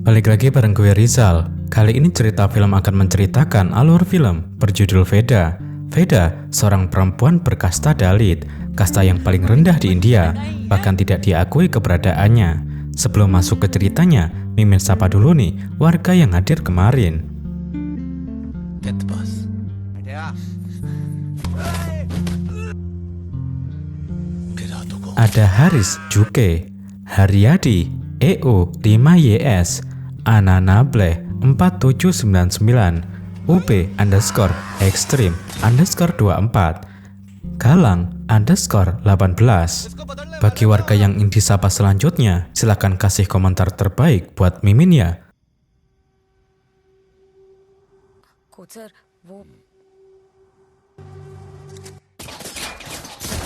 Balik lagi bareng gue Rizal. Kali ini cerita film akan menceritakan alur film berjudul Veda. Veda, seorang perempuan berkasta Dalit, kasta yang paling rendah di India, bahkan tidak diakui keberadaannya. Sebelum masuk ke ceritanya, Mimin sapa dulu nih warga yang hadir kemarin. Get the bus. Ada Haris Juke, Haryadi EO 5YS, Ananable 4799, UB underscore Extreme underscore 24, Galang underscore 18. Bagi warga yang ingin disapa selanjutnya, silahkan kasih komentar terbaik buat Mimin ya.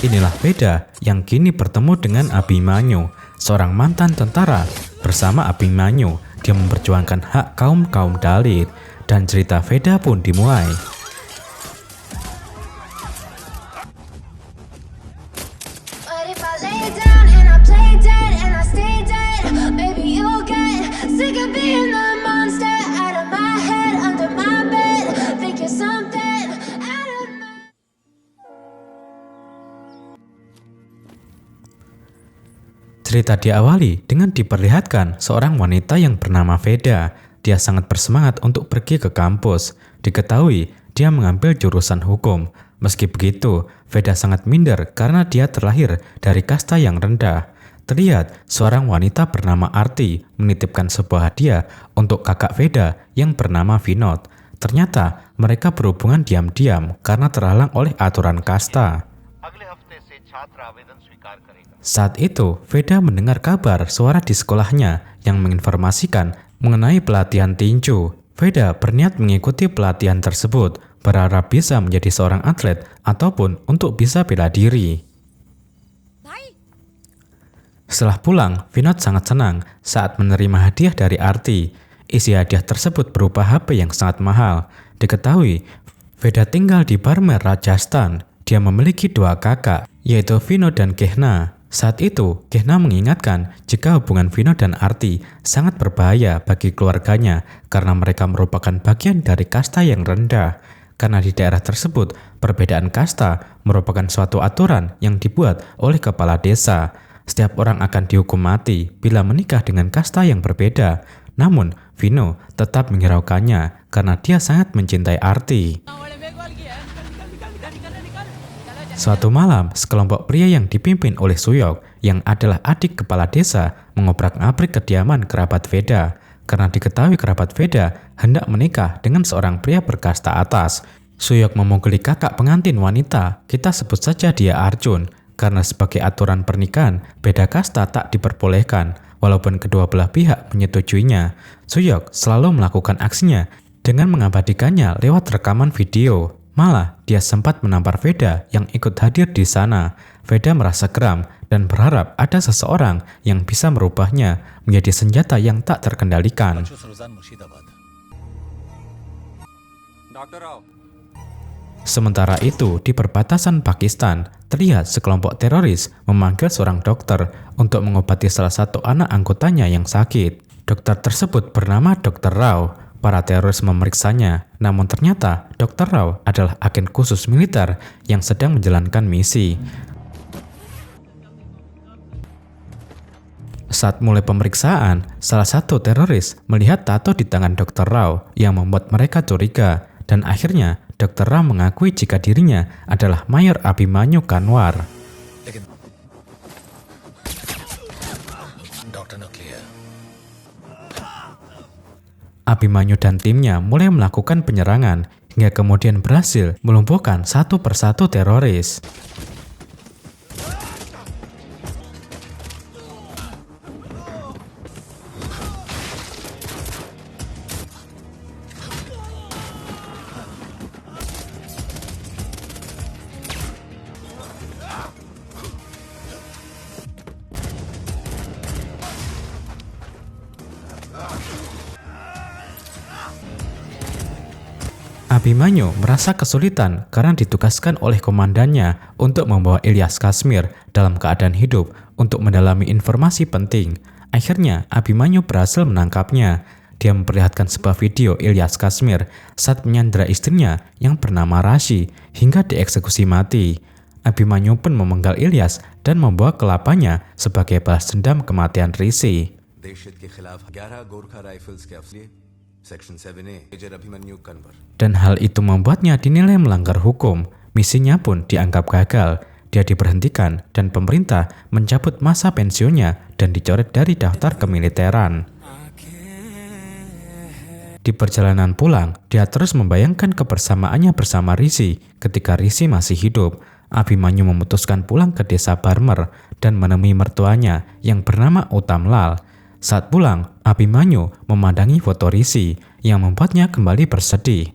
Inilah Veda yang kini bertemu dengan Abhimanyu, seorang mantan tentara. Bersama Abhimanyu, dia memperjuangkan hak kaum Dalit, dan cerita Veda pun dimulai. Cerita diawali dengan diperlihatkan seorang wanita yang bernama Veda. Dia sangat bersemangat untuk pergi ke kampus. Diketahui dia mengambil jurusan hukum. Meski begitu, Veda sangat minder karena dia terlahir dari kasta yang rendah. Terlihat seorang wanita bernama Arti menitipkan sebuah hadiah untuk kakak Veda yang bernama Vinod. Ternyata mereka berhubungan diam-diam karena terhalang oleh aturan kasta. Saat itu, Veda mendengar kabar suara di sekolahnya yang menginformasikan mengenai pelatihan tinju. Veda berniat mengikuti pelatihan tersebut, berharap bisa menjadi seorang atlet ataupun untuk bisa bela diri. Setelah pulang, Vinod sangat senang saat menerima hadiah dari Arti. Isi hadiah tersebut berupa HP yang sangat mahal. Diketahui, Veda tinggal di Barmer, Rajasthan. Dia memiliki dua kakak, yaitu Vinod dan Kehna. Saat itu, Kehna mengingatkan jika hubungan Vinod dan Arti sangat berbahaya bagi keluarganya karena mereka merupakan bagian dari kasta yang rendah. Karena di daerah tersebut, perbedaan kasta merupakan suatu aturan yang dibuat oleh kepala desa. Setiap orang akan dihukum mati bila menikah dengan kasta yang berbeda. Namun, Vino tetap menghiraukannya karena dia sangat mencintai Arti. Suatu malam, sekelompok pria yang dipimpin oleh Suyok, yang adalah adik kepala desa, mengobrak-abrik kediaman kerabat Veda. Karena diketahui kerabat Veda hendak menikah dengan seorang pria berkasta atas. Suyok memukuli kakak pengantin wanita, kita sebut saja dia Arjun. Karena sebagai aturan pernikahan, beda kasta tak diperbolehkan. Walaupun kedua belah pihak menyetujuinya, Suyok selalu melakukan aksinya dengan mengabadikannya lewat rekaman video. Malah, dia sempat menampar Veda yang ikut hadir di sana. Veda merasa geram dan berharap ada seseorang yang bisa merubahnya menjadi senjata yang tak terkendalikan. Sementara itu, di perbatasan Pakistan, terlihat sekelompok teroris memanggil seorang dokter untuk mengobati salah satu anak anggotanya yang sakit. Dokter tersebut bernama Dr. Rao. Para teroris memeriksanya, namun ternyata Dr. Rao adalah agen khusus militer yang sedang menjalankan misi. Saat mulai pemeriksaan, salah satu teroris melihat tato di tangan Dr. Rao yang membuat mereka curiga, dan akhirnya Dr. Rao mengakui jika dirinya adalah Mayor Abhimanyu Kanwar. Abhimanyu dan timnya mulai melakukan penyerangan hingga kemudian berhasil melumpuhkan satu persatu teroris. Abhimanyu merasa kesulitan karena ditugaskan oleh komandannya untuk membawa Ilyas Kashmir dalam keadaan hidup untuk mendalami informasi penting. Akhirnya, Abimanyu berhasil menangkapnya. Dia memperlihatkan sebuah video Ilyas Kashmir saat menyandera istrinya yang bernama Rashi hingga dieksekusi mati. Abimanyu pun memenggal Ilyas dan membawa ke lapanya sebagai balas dendam kematian Rishi. Dan hal itu membuatnya dinilai melanggar hukum. Misinya pun dianggap gagal. Dia diberhentikan dan pemerintah mencabut masa pensiunnya dan dicoret dari daftar kemiliteran. Di perjalanan pulang, dia terus membayangkan kebersamaannya bersama Rishi ketika Rishi masih hidup. Abimanyu memutuskan pulang ke desa Barmer dan menemui mertuanya yang bernama Utamlal. Saat pulang, Abimanyu memandangi foto Rishi yang membuatnya kembali bersedih.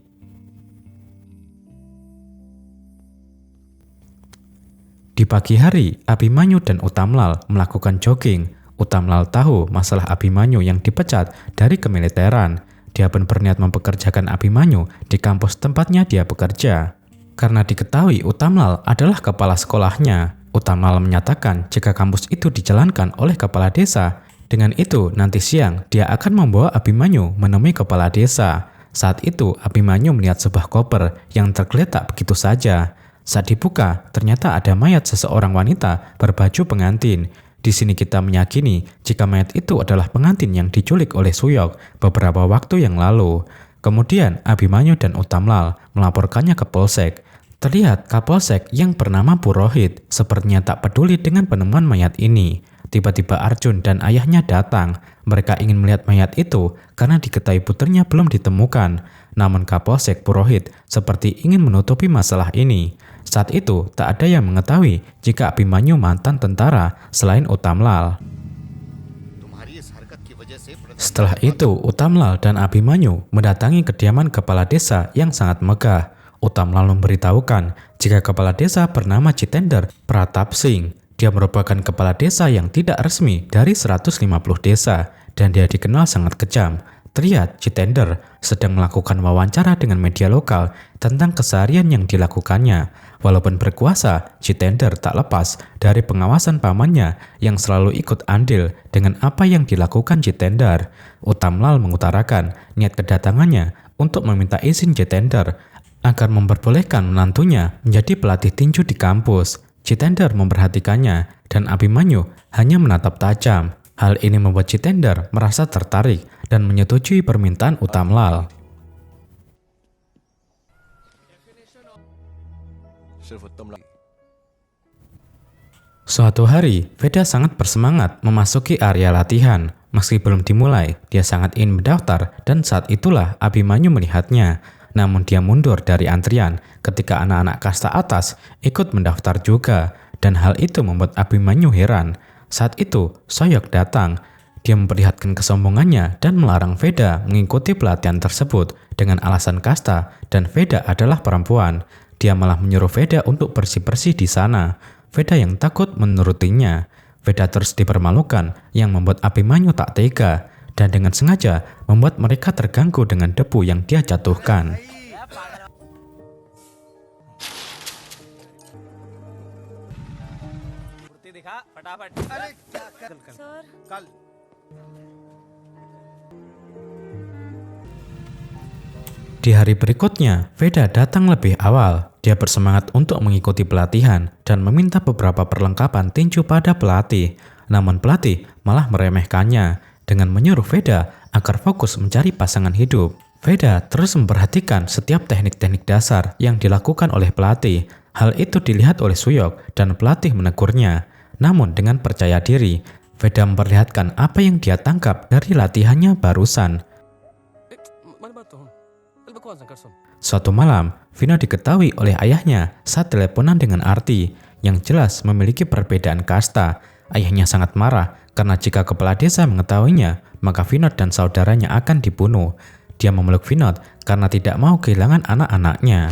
Di pagi hari, Abimanyu dan Utamlal melakukan jogging. Utamlal tahu masalah Abimanyu yang dipecat dari kemiliteran. Dia pun berniat mempekerjakan Abimanyu di kampus tempatnya dia bekerja. Karena diketahui Utamlal adalah kepala sekolahnya, Utamlal menyatakan jika kampus itu dijalankan oleh kepala desa, dengan itu nanti siang dia akan membawa Abimanyu menemui kepala desa. Saat itu Abimanyu melihat sebuah koper yang tergeletak begitu saja. Saat dibuka, ternyata ada mayat seseorang wanita berbaju pengantin. Di sini kita meyakini jika mayat itu adalah pengantin yang diculik oleh Suyok beberapa waktu yang lalu. Kemudian Abimanyu dan Utamlal melaporkannya ke Polsek. Terlihat Kapolsek yang bernama Purohit sepertinya tak peduli dengan penemuan mayat ini. Tiba-tiba Arjun dan ayahnya datang. Mereka ingin melihat mayat itu karena diketahui puternya belum ditemukan. Namun Kapolsek Purohit seperti ingin menutupi masalah ini. Saat itu tak ada yang mengetahui jika Abimanyu mantan tentara selain Utamlal. Setelah itu Utamlal dan Abimanyu mendatangi kediaman kepala desa yang sangat megah. Utamlal memberitahukan jika kepala desa bernama Jitender Pratap Singh. Dia merupakan kepala desa yang tidak resmi dari 150 desa dan dia dikenal sangat kejam. Terlihat Jitender sedang melakukan wawancara dengan media lokal tentang keseharian yang dilakukannya. Walaupun berkuasa, Jitender tak lepas dari pengawasan pamannya yang selalu ikut andil dengan apa yang dilakukan Jitender. Utamlal mengutarakan niat kedatangannya untuk meminta izin Jitender agar memperbolehkan menantunya menjadi pelatih tinju di kampus. Jitender memperhatikannya dan Abimanyu hanya menatap tajam. Hal ini membuat Jitender merasa tertarik dan menyetujui permintaan Utamlal. Suatu hari, Veda sangat bersemangat memasuki area latihan. Meski belum dimulai, dia sangat ingin mendaftar dan saat itulah Abimanyu melihatnya. Namun dia mundur dari antrian ketika anak-anak kasta atas ikut mendaftar juga. Dan hal itu membuat Abimanyu heran. Saat itu, Soyok datang. Dia memperlihatkan kesombongannya dan melarang Veda mengikuti pelatihan tersebut dengan alasan kasta dan Veda adalah perempuan. Dia malah menyuruh Veda untuk bersih-bersih di sana. Veda yang takut menurutinya. Veda terus dipermalukan yang membuat Abimanyu tak tega dan dengan sengaja membuat mereka terganggu dengan debu yang dia jatuhkan. Di hari berikutnya, Veda datang lebih awal. Dia bersemangat untuk mengikuti pelatihan dan meminta beberapa perlengkapan tinju pada pelatih. Namun pelatih malah meremehkannya dengan menyuruh Veda agar fokus mencari pasangan hidup. Veda terus memperhatikan setiap teknik-teknik dasar yang dilakukan oleh pelatih. Hal itu dilihat oleh Suyok dan pelatih menegurnya. Namun dengan percaya diri, Veda memperlihatkan apa yang dia tangkap dari latihannya barusan. Suatu malam, Vino diketahui oleh ayahnya saat teleponan dengan Arti yang jelas memiliki perbedaan kasta. Ayahnya sangat marah karena jika kepala desa mengetahuinya, maka Vinod dan saudaranya akan dibunuh. Dia memeluk Vinod karena tidak mau kehilangan anak-anaknya.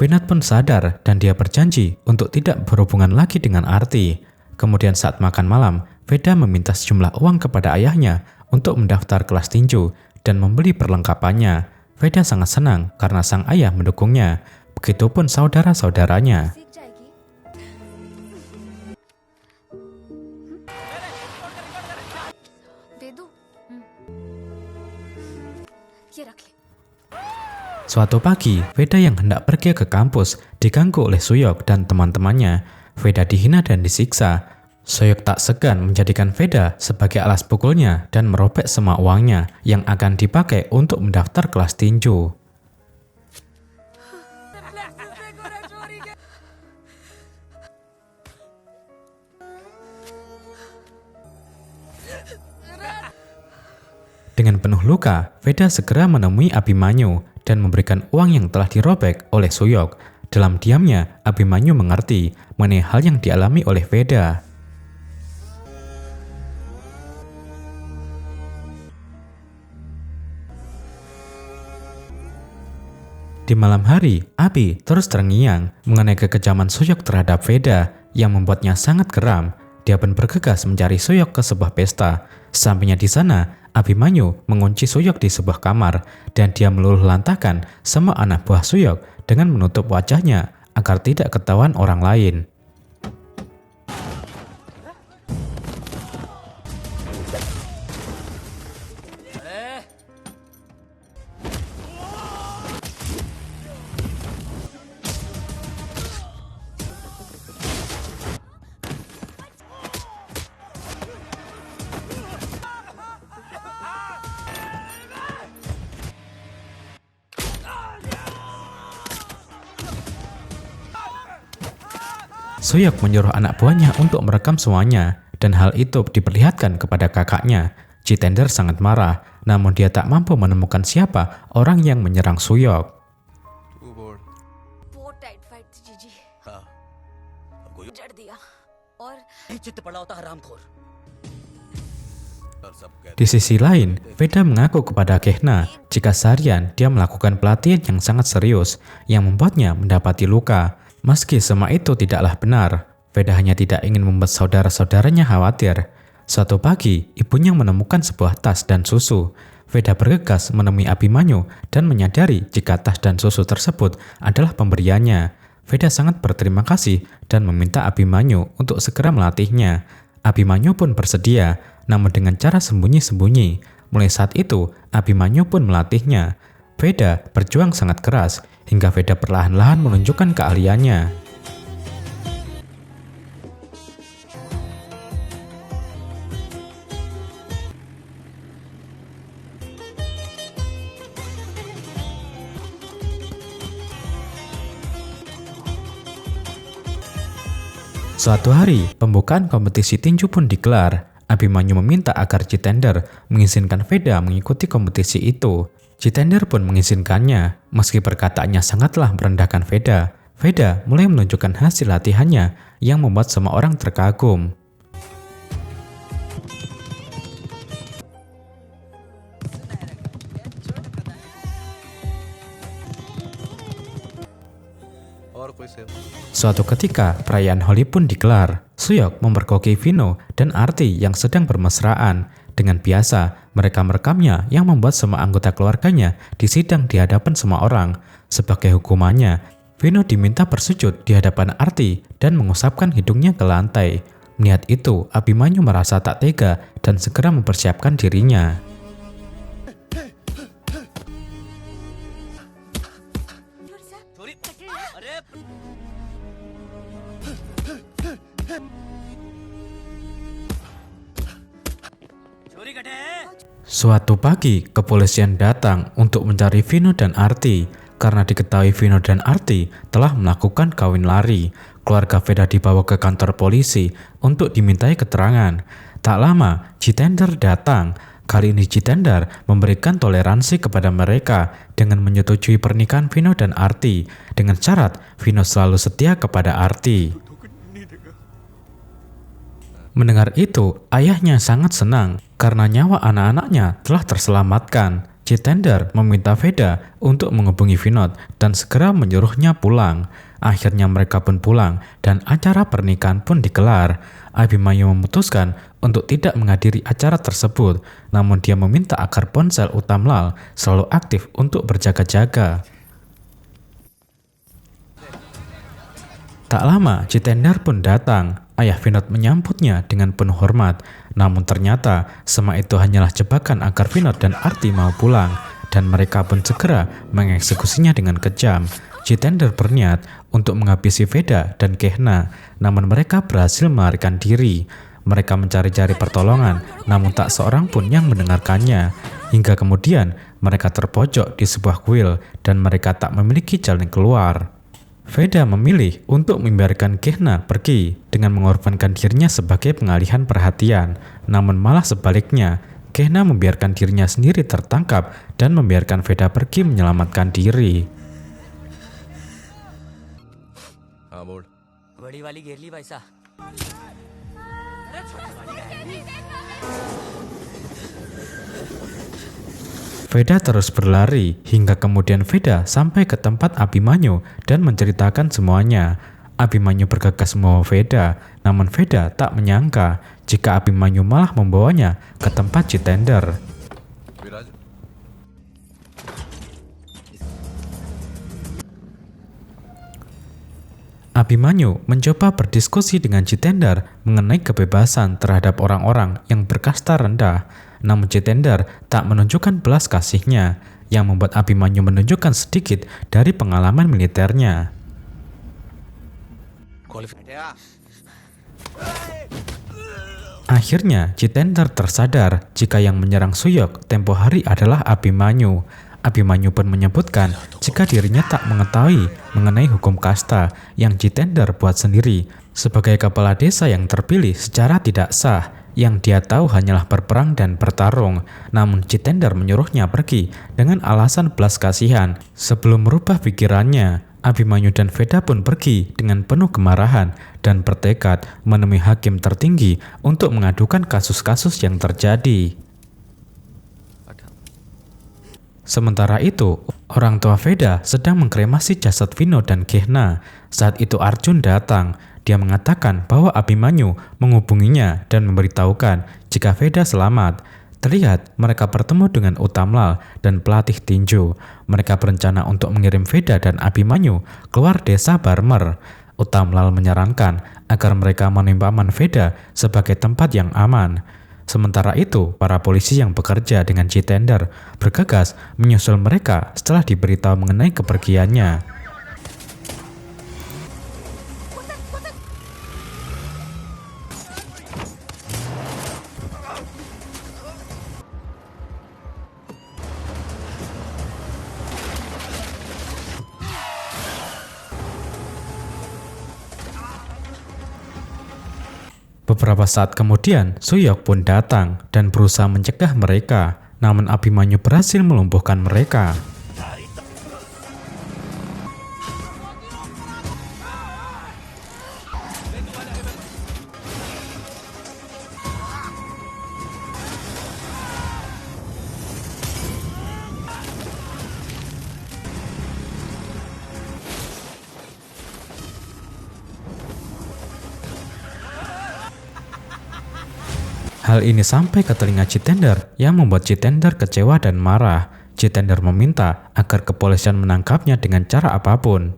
Vinod pun sadar dan dia berjanji untuk tidak berhubungan lagi dengan Arti. Kemudian saat makan malam, Veda meminta sejumlah uang kepada ayahnya untuk mendaftar kelas tinju dan membeli perlengkapannya. Veda sangat senang karena sang ayah mendukungnya, begitupun saudara-saudaranya. सीख जाएगी दे दूं ये रख ले Suatu pagi, Veda yang hendak pergi ke kampus diganggu oleh Suyok dan teman-temannya. Veda dihina dan disiksa. Suyok tak segan menjadikan Veda sebagai alas pukulnya dan merobek semua uangnya yang akan dipakai untuk mendaftar kelas tinju. Dengan penuh luka, Veda segera menemui Abhimanyu dan memberikan uang yang telah dirobek oleh Suyok. Dalam diamnya, Abhimanyu mengerti mengenai hal yang dialami oleh Veda. Di malam hari, Abi terus terngiang mengenai kekejaman Suyok terhadap Veda yang membuatnya sangat geram. Dia pun bergegas mencari Suyok ke sebuah pesta. Sampainya di sana, Abhimanyu mengunci Suyok di sebuah kamar dan dia meluluh lantakan semua anak buah Suyok dengan menutup wajahnya agar tidak ketahuan orang lain. Suyok menyuruh anak buahnya untuk merekam semuanya, dan hal itu diperlihatkan kepada kakaknya. Jitender sangat marah, namun dia tak mampu menemukan siapa orang yang menyerang Suyok. Too bored. बहुत tight fight थी जीजी हाँ अब कोई जड़ दिया और चित्त पड़ा होता हरामखोर। और सब कहते Di sisi lain, Veda mengaku kepada Kehna jika seharian dia melakukan pelatihan yang sangat serius yang membuatnya mendapati luka. Meski semua itu tidaklah benar, Veda hanya tidak ingin membuat saudara-saudaranya khawatir. Suatu pagi, ibunya menemukan sebuah tas dan susu. Veda bergegas menemui Abhimanyu dan menyadari jika tas dan susu tersebut adalah pemberiannya. Veda sangat berterima kasih dan meminta Abhimanyu untuk segera melatihnya. Abhimanyu pun bersedia, namun dengan cara sembunyi-sembunyi. Mulai saat itu, Abhimanyu pun melatihnya. Veda berjuang sangat keras, hingga Veda perlahan-lahan menunjukkan keahliannya. Suatu hari, pembukaan kompetisi tinju pun digelar. Abhimanyu meminta agar Jitender mengizinkan Veda mengikuti kompetisi itu. Jitender pun mengizinkannya, meski perkataannya sangatlah merendahkan Veda. Veda mulai menunjukkan hasil latihannya yang membuat semua orang terkagum. और कोई सेवा Suatu ketika, perayaan Holi pun digelar. Suyok memperkoki Vino dan Arti yang sedang bermesraan. Dengan biasa, mereka merekamnya yang membuat semua anggota keluarganya disidang di hadapan semua orang. Sebagai hukumannya, Vino diminta bersujud di hadapan Arti dan mengusapkan hidungnya ke lantai. Melihat itu, Abhimanyu merasa tak tega dan segera mempersiapkan dirinya. थोड़ी अरे चोरी कटे Suatu pagi, kepolisian datang untuk mencari Vino dan Arti. Karena diketahui Vino dan Arti telah melakukan kawin lari, keluarga Veda dibawa ke kantor polisi untuk dimintai keterangan. Tak lama, Jitender datang. Kali ini Jitender memberikan toleransi kepada mereka dengan menyetujui pernikahan Vino dan Arti, dengan syarat Vino selalu setia kepada Arti. Mendengar itu, ayahnya sangat senang karena nyawa anak-anaknya telah terselamatkan. Jitender meminta Veda untuk menghubungi Vinod dan segera menyuruhnya pulang. Akhirnya mereka pun pulang dan acara pernikahan pun digelar. Abhimanyu memutuskan untuk tidak menghadiri acara tersebut, namun dia meminta agar ponsel Uttamlal selalu aktif untuk berjaga-jaga. Tak lama, Jitender pun datang. Ayah Vinod menyambutnya dengan penuh hormat. Namun ternyata semua itu hanyalah jebakan agar Vinod dan Arti mau pulang. Dan mereka pun segera mengeksekusinya dengan kejam. Jitender berniat untuk menghabisi Veda dan Kehna. Namun mereka berhasil melarikan diri. Mereka mencari-cari pertolongan, namun tak seorang pun yang mendengarkannya. Hingga kemudian mereka terpojok di sebuah kuil dan mereka tak memiliki jalan keluar. Veda memilih untuk membiarkan Kehna pergi dengan mengorbankan dirinya sebagai pengalihan perhatian. Namun malah sebaliknya, Kehna membiarkan dirinya sendiri tertangkap dan membiarkan Veda pergi menyelamatkan diri. हाँ बोल बड़ी वाली घेर ली भाई साहब Veda terus berlari hingga kemudian Veda sampai ke tempat Abhimanyu dan menceritakan semuanya. Abhimanyu bergegas membawa Veda, namun Veda tak menyangka jika Abhimanyu malah membawanya ke tempat Jitender. विराज Abhimanyu mencoba berdiskusi dengan Jitender mengenai kebebasan terhadap orang-orang yang berkasta rendah. Namun Jitender tak menunjukkan belas kasihnya, yang membuat Abhimanyu menunjukkan sedikit dari pengalaman militernya. Akhirnya Jitender tersadar jika yang menyerang Suyok tempo hari adalah Abhimanyu. Abhimanyu pun menyebutkan jika dirinya tak mengetahui mengenai hukum kasta yang Jitender buat sendiri sebagai kepala desa yang terpilih secara tidak sah. Yang dia tahu hanyalah berperang dan bertarung. Namun Jitender menyuruhnya pergi dengan alasan belas kasihan. Sebelum merubah pikirannya, Abhimanyu dan Veda pun pergi dengan penuh kemarahan dan bertekad menemui hakim tertinggi untuk mengadukan kasus-kasus yang terjadi. Sementara itu, orang tua Veda sedang mengkremasi jasad Vinod dan Kehna. Saat itu Arjun datang. Dia mengatakan bahwa Abhimanyu menghubunginya dan memberitahukan jika Veda selamat. Terlihat mereka bertemu dengan Uttamlal dan pelatih tinju. Mereka berencana untuk mengirim Veda dan Abhimanyu keluar desa Barmer. Uttamlal menyarankan agar mereka menempatkan Veda sebagai tempat yang aman. Sementara itu, para polisi yang bekerja dengan Jitender bergegas menyusul mereka setelah diberitahu mengenai kepergiannya. Beberapa saat kemudian, Suyok pun datang dan berusaha mencegah mereka. Namun Abhimanyu berhasil melumpuhkan mereka. Hal ini sampai ke telinga Jitender yang membuat Jitender kecewa dan marah. Jitender meminta agar kepolisian menangkapnya dengan cara apapun.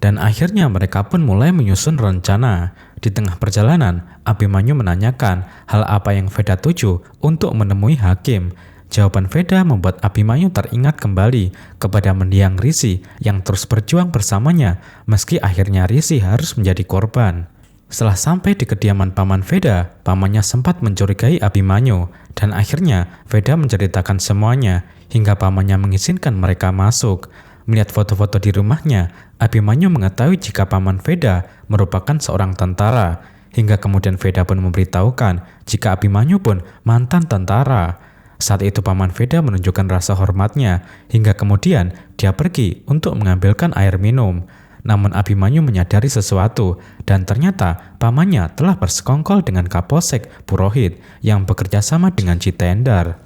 Dan akhirnya mereka pun mulai menyusun rencana. Di tengah perjalanan, Abhimanyu menanyakan hal apa yang Veda tuju untuk menemui hakim. Jawaban Veda membuat Abhimanyu teringat kembali kepada mendiang Rishi yang terus berjuang bersamanya meski akhirnya Rishi harus menjadi korban. Setelah sampai di kediaman paman Veda, pamannya sempat mencurigai Abhimanyu dan akhirnya Veda menceritakan semuanya hingga pamannya mengizinkan mereka masuk. Melihat foto-foto di rumahnya, Abhimanyu mengetahui jika paman Veda merupakan seorang tentara. Hingga kemudian Veda pun memberitahukan jika Abhimanyu pun mantan tentara. Saat itu paman Veda menunjukkan rasa hormatnya hingga kemudian dia pergi untuk mengambilkan air minum. Namun Abhimanyu menyadari sesuatu dan ternyata pamannya telah bersekongkol dengan Kapolsek Purohit yang bekerja sama dengan Jitender.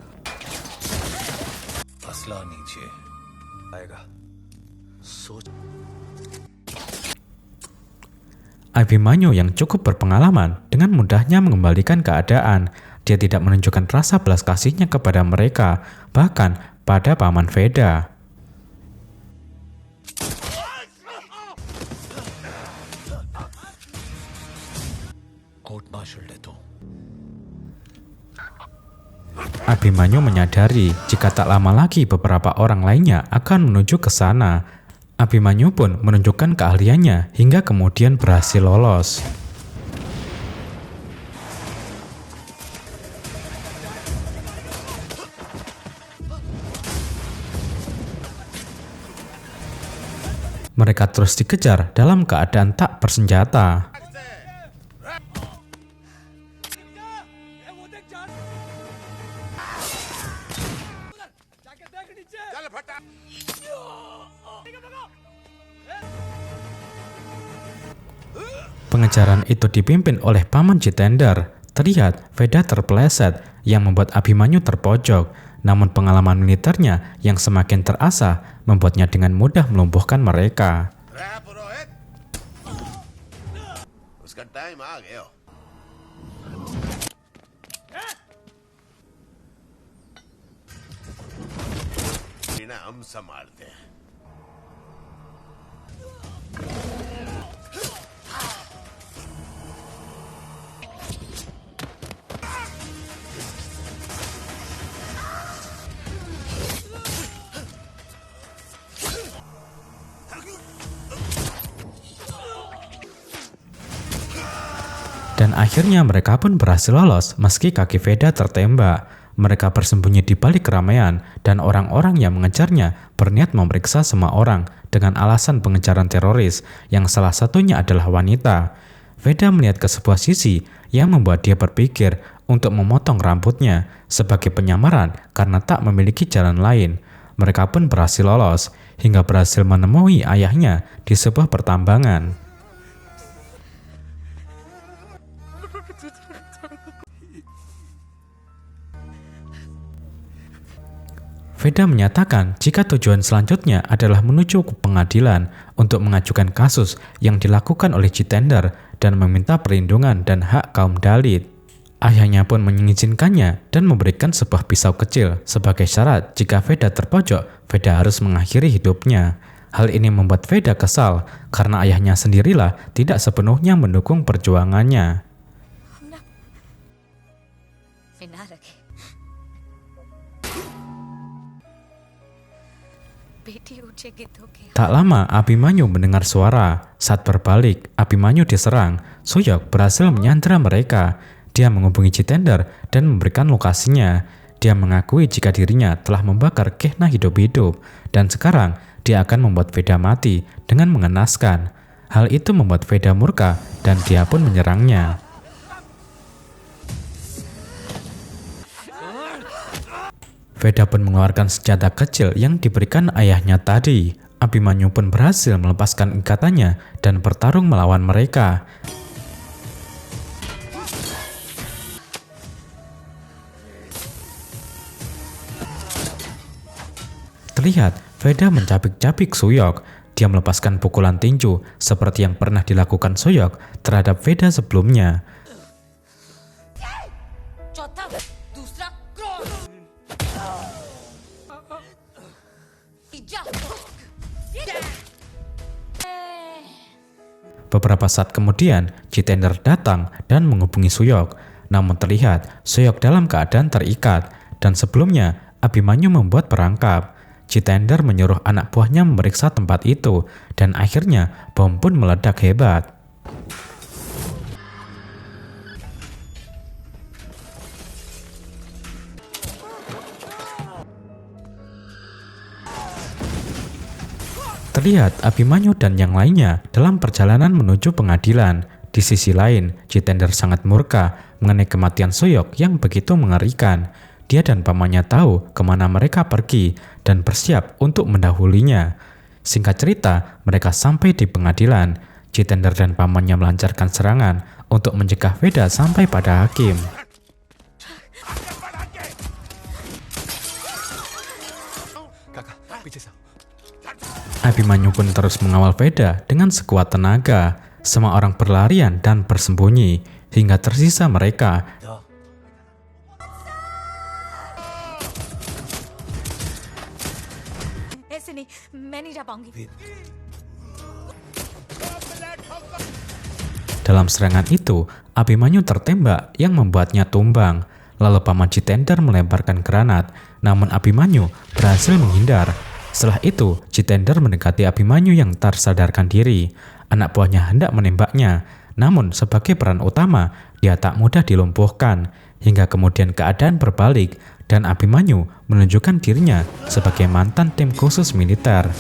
Abhimanyu yang cukup berpengalaman dengan mudahnya mengembalikan keadaan. Dia tidak menunjukkan rasa belas kasihnya kepada mereka, bahkan pada paman Veda. Abhimanyu menyadari jika tak lama lagi beberapa orang lainnya akan menuju ke sana. Abhimanyu pun menunjukkan keahliannya hingga kemudian berhasil lolos. Mereka terus dikejar dalam keadaan tak bersenjata. Pengejaran itu dipimpin oleh paman Jitender. Terlihat Veda terpeleset yang membuat Abhimanyu terpojok. Namun pengalaman militernya yang semakin terasah membuatnya dengan mudah melumpuhkan mereka. Dan akhirnya mereka pun berhasil lolos meski kaki Veda tertembak. Mereka bersembunyi di balik keramaian dan orang-orang yang mengejarnya berniat memeriksa semua orang dengan alasan pengejaran teroris yang salah satunya adalah wanita. Veda melihat ke sebuah sisi yang membuat dia berpikir untuk memotong rambutnya sebagai penyamaran karena tak memiliki jalan lain. Mereka pun berhasil lolos hingga berhasil menemui ayahnya di sebuah pertambangan. Veda menyatakan jika tujuan selanjutnya adalah menuju ke pengadilan untuk mengajukan kasus yang dilakukan oleh Jitender dan meminta perlindungan dan hak kaum Dalit. Ayahnya pun mengizinkannya dan memberikan sebuah pisau kecil sebagai syarat jika Veda terpojok, Veda harus mengakhiri hidupnya. Hal ini membuat Veda kesal karena ayahnya sendirilah tidak sepenuhnya mendukung perjuangannya. Tak lama Abhimanyu mendengar suara. Saat berbalik, Abhimanyu diserang. Suyok berhasil menyandera mereka. Dia menghubungi Jitender dan memberikan lokasinya. Dia mengakui jika dirinya telah membakar Kehna hidup-hidup dan sekarang dia akan membuat Veda mati dengan mengenaskan. Hal itu membuat Veda murka dan dia pun menyerangnya. Veda pun mengeluarkan senjata kecil yang diberikan ayahnya tadi. Abhimanyu pun berhasil melepaskan ikatannya dan bertarung melawan mereka. Terlihat Veda mencapik-capik Suyok. Dia melepaskan pukulan tinju seperti yang pernah dilakukan Suyok terhadap Veda sebelumnya. Beberapa saat kemudian, Jitender datang dan menghubungi Suyok. Namun terlihat Suyok dalam keadaan terikat dan sebelumnya Abhimanyu membuat perangkap. Jitender menyuruh anak buahnya memeriksa tempat itu dan akhirnya bom pun meledak hebat. Terlihat Abhimanyu dan yang lainnya dalam perjalanan menuju pengadilan. Di sisi lain, Jitender sangat murka mengenai kematian Suyok yang begitu mengerikan. Dia dan pamannya tahu kemana mereka pergi dan bersiap untuk mendahulinya. Singkat cerita, mereka sampai di pengadilan. Jitender dan pamannya melancarkan serangan untuk mencegah Veda sampai pada hakim. Abhimanyu pun terus mengawal Veda dengan sekuat tenaga. Semua orang berlarian dan bersembunyi, hingga tersisa mereka. ऐसे नहीं मैं नहीं जा पाऊंगी Dalam serangan itu, Abimanyu tertembak yang membuatnya tumbang. Lalu Paman Jitender melemparkan granat, namun Abimanyu berhasil menghindar. Setelah itu, Jitender mendekati Abimanyu yang tersadarkan diri. Anak buahnya hendak menembaknya, namun sebagai peran utama, dia tak mudah dilumpuhkan. Hingga kemudian keadaan berbalik, dan Abimanyu menunjukkan dirinya sebagai mantan tim khusus militer.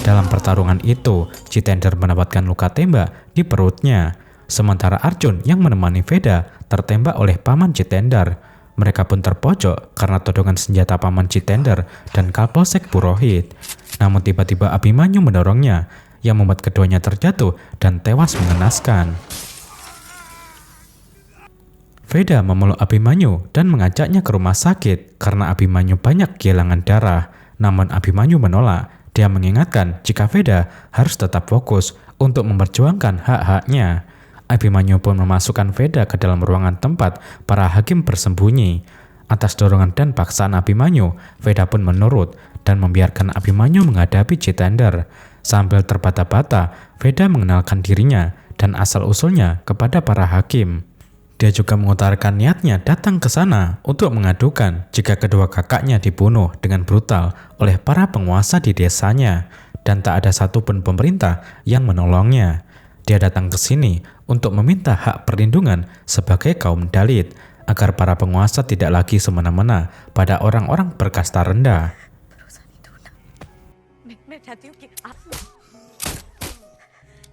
Dalam pertarungan itu, Jitender mendapatkan luka tembak di perutnya. Sementara Arjun yang menemani Veda tertembak oleh Paman Jitender. Mereka pun terpojok karena todongan senjata Paman Jitender dan Kapolsek Purohit. Namun tiba-tiba Abimanyu mendorongnya, yang membuat keduanya terjatuh dan tewas mengenaskan. Veda memeluk Abimanyu dan mengajaknya ke rumah sakit karena Abimanyu banyak kehilangan darah. Namun Abimanyu menolak. Dia mengingatkan jika Veda harus tetap fokus untuk memperjuangkan hak-haknya. Abimanyu pun memasukkan Veda ke dalam ruangan tempat para hakim bersembunyi. Atas dorongan dan paksaan Abimanyu, Veda pun menurut dan membiarkan Abimanyu menghadapi Jitender. Sambil terbata-bata, Veda mengenalkan dirinya dan asal-usulnya kepada para hakim. Dia juga mengutarakan niatnya datang ke sana untuk mengadukan jika kedua kakaknya dibunuh dengan brutal oleh para penguasa di desanya dan tak ada satupun pemerintah yang menolongnya. Dia datang ke sini untuk meminta hak perlindungan sebagai kaum Dalit agar para penguasa tidak lagi semena-mena pada orang-orang berkasta rendah. मैं चाहती हूँ कि आप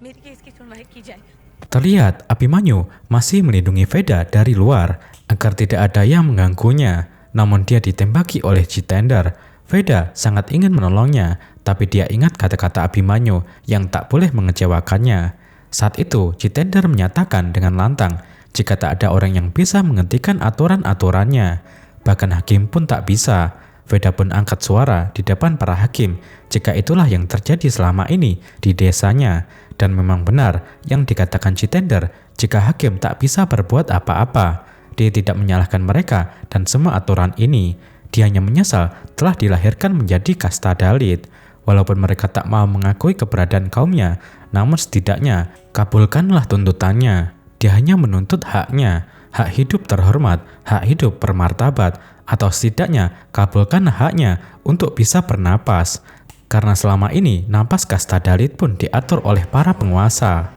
मेरी केस की सुनवाई की जाए Terlihat Abimanyu masih melindungi Veda dari luar agar tidak ada yang mengganggunya. Namun dia ditembaki oleh Jitender. Veda sangat ingin menolongnya, tapi dia ingat kata-kata Abimanyu yang tak boleh mengecewakannya. Saat itu Jitender menyatakan dengan lantang jika tak ada orang yang bisa menghentikan aturan-aturannya. Bahkan hakim pun tak bisa. Veda pun angkat suara di depan para hakim jika itulah yang terjadi selama ini di desanya. Dan memang benar yang dikatakan Jitender jika hakim tak bisa berbuat apa-apa. Dia tidak menyalahkan mereka dan semua aturan ini. Dia hanya menyesal telah dilahirkan menjadi kasta Dalit. Walaupun mereka tak mau mengakui keberadaan kaumnya, namun setidaknya kabulkanlah tuntutannya. Dia hanya menuntut haknya, hak hidup terhormat, hak hidup bermartabat, atau setidaknya kabulkan haknya untuk bisa bernapas. Karena selama ini napas kasta Dalit pun diatur oleh para penguasa.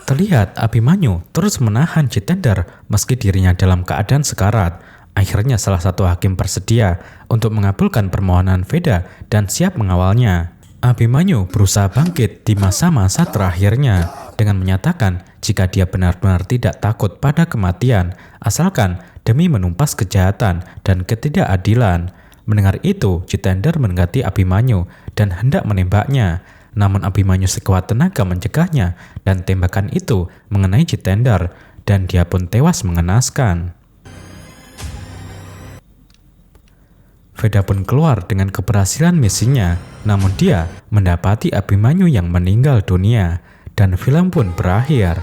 Terlihat Abimanyu terus menahan Jitender meski dirinya dalam keadaan sekarat. Akhirnya salah satu hakim bersedia untuk mengabulkan permohonan Veda dan siap mengawalnya. Abimanyu berusaha bangkit di masa-masa terakhirnya dengan menyatakan jika dia benar-benar tidak takut pada kematian asalkan demi menumpas kejahatan dan ketidakadilan. Mendengar itu, Jitender mendekati Abimanyu dan hendak menembaknya. Namun Abimanyu sekuat tenaga mencegahnya dan tembakan itu mengenai Jitender dan dia pun tewas mengenaskan. Veda pun keluar dengan keberhasilan misinya, namun dia mendapati Abimanyu yang meninggal dunia dan film pun berakhir.